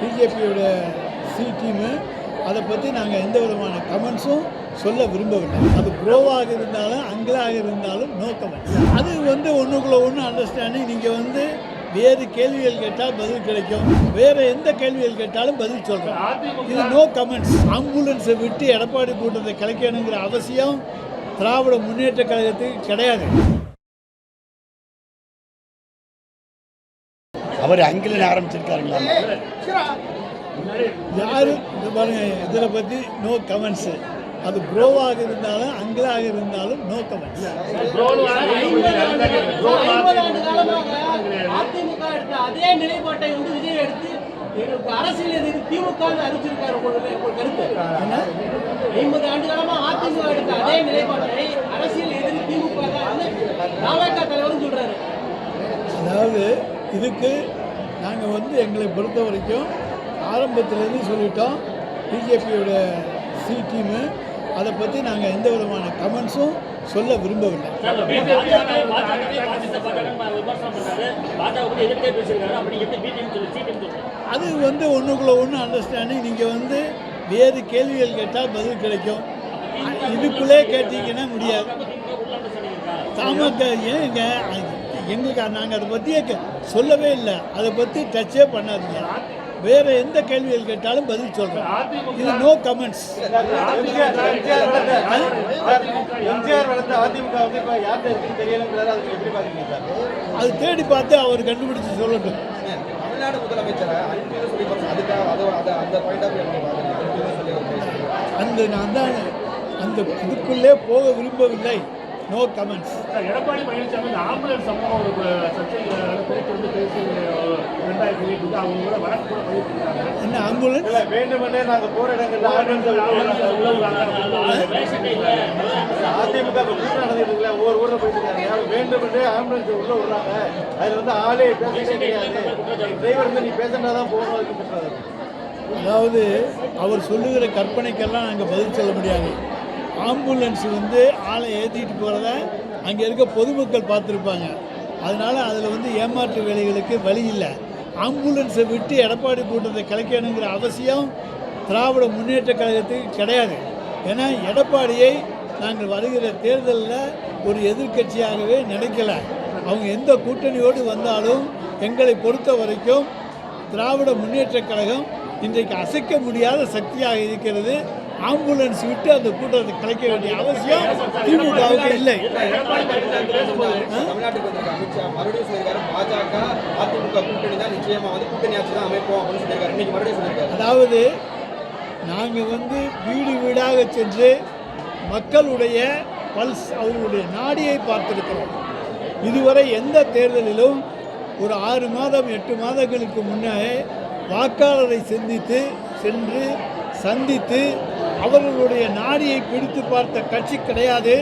பிஜேபியோட C team அதை பற்றி நாங்கள் எந்த விதமான கமெண்ட்ஸும் சொல்ல விரும்பவில்லை. அது ப்ரோவாக இருந்தாலும் அங்கலாக இருந்தாலும் நோ கமெண்ட்ஸ். அது ஒன்றுக்குள்ளே ஒன்று அண்டர்ஸ்டாண்டிங். நீங்கள் வேறு கேள்விகள் கேட்டால் பதில் கிடைக்கும், வேறு எந்த கேள்விகள் கேட்டாலும் பதில் சொல்கிறோம். இது நோ கமெண்ட்ஸ். ஆம்புலன்ஸை விட்டு எடப்பாடி கூட்டத்தை கலைக்கணுங்கிற அவசியம் திராவிட முன்னேற்ற கழகத்துக்கு கிடையாது. அவர் அங்கிலன் ஆரம்பிச்சிருக்காருங்களா? யாரும் பாருங்க, இதில் பற்றி நோ கமெண்ட்ஸு. அது ப்ரோவாக இருந்தாலும் அங்கலாக இருந்தாலும் நோ கமெண்ட்ஸ். அதிமுக எடுத்த அதே நிலைப்பாட்டை விஜய் எடுத்து அரசியல் எதிர்த்து திமுக அறிவிச்சிருக்காரு. கருத்து 50 ஆண்டு காலமா அதிமுக எடுத்த அதே நிலைப்பாட்டை அரசியல் எதிர்த்து திமுக தாவேக தலைவரும் சொல்றாரு. அதாவது இதுக்கு நாங்கள் எங்களை பொறுத்த வரைக்கும் ஆரம்பத்திலேருந்து சொல்லிட்டோம், பிஜேபியோட சி டீமு அதை பற்றி நாங்கள் எந்த விதமான கமெண்ட்ஸும் சொல்ல விரும்பவில்லை. அது ஒன்றுக்குள்ளே ஒன்று அண்டர்ஸ்டாண்டிங். நீங்கள் வேறு கேள்விகள் கேட்டால் பதில் கிடைக்கும், இதுக்குள்ளே கேட்டீங்கன்னா முடியாது. ஏங்க எங்களுக்கு நாங்கள் அதை பற்றியே சொல்லவே இல்லை, அதை பற்றி டச்சே பண்ணாதீங்க. வேறு எந்த கேள்விகள் கேட்டாலும் பதில் சொல்கிறோம். இது நோ கமெண்ட்ஸ். அது தேடி பார்த்து அவர் கண்டுபிடிச்சு சொல்லட்டும். நான் தான் அந்த இதுக்குள்ளே போக விரும்பவில்லை. No comments. Edappadi Palaniswami ambulance சம்பவம் ஒரு சர்ச்சை பேசி அவங்க வழக்கு கூட பண்ணிருக்காங்க. என்ன ஆம்புலன்ஸ்? வேண்டுமென்றே நாங்கள் போற இடங்கள்ல அதிமுக நடந்துட்டு ஒவ்வொரு ஊரில் போயிட்டு இருக்காங்க. வேண்டுமென்றே ஆம்புலன்ஸ் உள்ள விடுறாங்க. அதில் ஆளே பேசவே கிடையாது. டிரைவர் நீ பேசினாதான் போகணும். அதாவது அவர் சொல்லுகிற கற்பனைக்கெல்லாம் நாங்கள் பதில் சொல்ல முடியாது. ஆம்புலன்ஸ் ஆளை ஏற்றிட்டு போகிறத அங்கே இருக்க பொதுமக்கள் பார்த்துருப்பாங்க. அதனால் அதில் ஏமாற்று வேலைகளுக்கு வழி இல்லை. ஆம்புலன்ஸை விட்டு எடப்பாடி கூட்டத்தை கலைக்கணுங்கிற அவசியம் திராவிட முன்னேற்ற கழகத்துக்கு கிடையாது. ஏன்னா எடப்பாடியை நாங்கள் வருகிற தேர்தலில் ஒரு எதிர்க்கட்சியாகவே நினைக்கலை. அவங்க எந்த கூட்டணியோடு வந்தாலும் எங்களை பொறுத்த வரைக்கும் திராவிட முன்னேற்ற கழகம் இன்றைக்கு அசைக்க முடியாத சக்தியாக இருக்கிறது. ஆம்புலன்ஸ் விட்டு அந்த கூட்டத்தை கலைக்க வேண்டிய அவசியம் திமுகவுக்கு இல்லை. அதாவது நாங்கள் வீடு வீடாக சென்று மக்களுடைய பல்ஸ், அவர்களுடைய நாடியை பார்த்திருக்கிறோம். இதுவரை எந்த தேர்தலிலும் ஒரு 6 மாதம் 8 மாதங்களுக்கு முன்னே வாக்காளரை சென்று சந்தித்து அவர்களுடைய நாடியை பிடித்து பார்த்த கட்சி கிடையாது.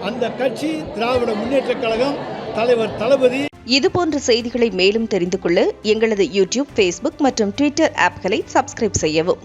அந்த கட்சி திராவிட முன்னேற்ற கழகம், தலைவர் தளபதி. இதுபோன்ற செய்திகளை மேலும் தெரிந்து கொள்ள எங்களது யூடியூப், ஃபேஸ்புக் மற்றும் ட்விட்டர் ஆப்களை சப்ஸ்கிரைப் செய்யவும்.